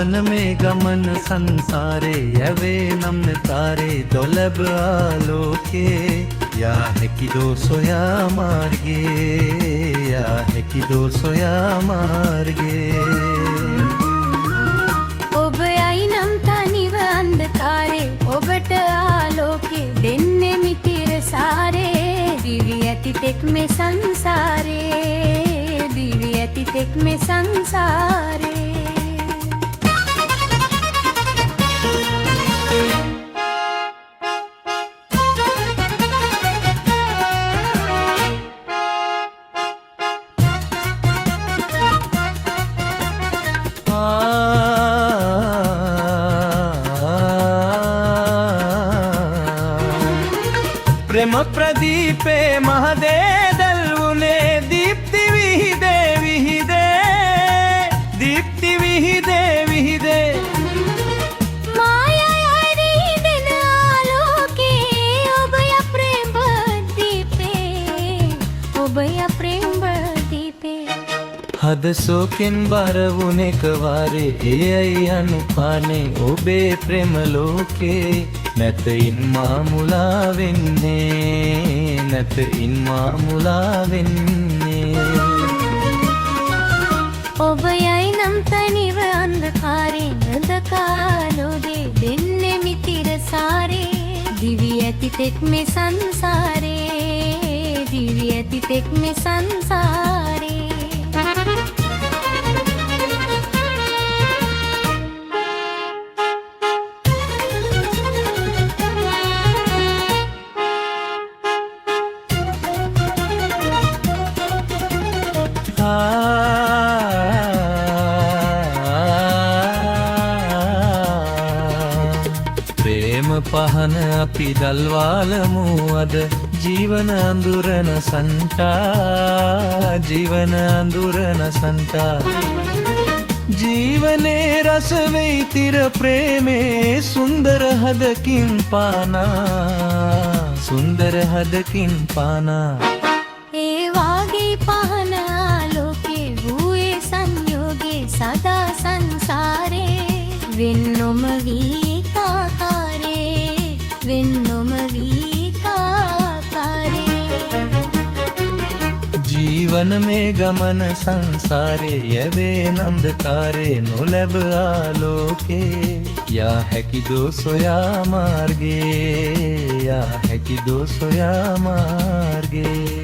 ජීවන මේ ගමන සංසාරේ යැවේ නම් තාරේ දොළබ ආලෝකේ යා හැකිදෝ සොයා මාර්ගේ යා හැකිදෝ සොයා මාර්ගේ ඔබ යයි නම් තනිව අන්ධකාරේ ඔබට ආලෝකේ දෙන්නේ මිතිර සාරේ දිවි ඇති තෙක් මේ සංසාරේ දිවි ඇති තෙක් මේ සංසාරේ प्रेम प्रदीपे महदे दल्वुने दीप्ति विहिदे विहिदे दीप्ति विहिदे विहिदे माया यारी दिन आलोके ओबया प्रेम दीपे ओबया प्रेम दीपे हद सोकिन बारवुने कवारे एयई अनुपाने ओबे प्रेम लोके නැත ඉන්මා මුලා වෙන්නේ නැත ඉන්මා මුලා වෙන්නේ ඔබ යයි නම් තනිව අන්ධකාරේ නදකාලෝගේ දෙන්නේ මිතිර සාරේ දිවි ඇති තෙක් මේ සංසාරේ දිවි ඇති තෙක් මේ සංසාරේ ප්‍රේම පහන අපි දල්වාලමු අද ජීවන අඳුරන සන්ටා ජීවන අඳුරන සන්ටා ජීවනේ රස වෙයි තිර ප්‍රේමේ සුන්දර හදකින් පානා සුන්දර හදකින් පානා ඒ වාගේ පහන ආලෝකේ වූයේ සංයෝගේ සදා සංසාරේ වෙන්නොම වී කාකාරේ වෙන්නොම වී කාකාරේ ජීවන මේ ගමන සංසාරේ යැවේ නන්දකාරේ නොලැබ ආලෝකේ යා හැකිදෝ සොයා මාර්ගේ යා හැකිදෝ සොයා මාර්ගේ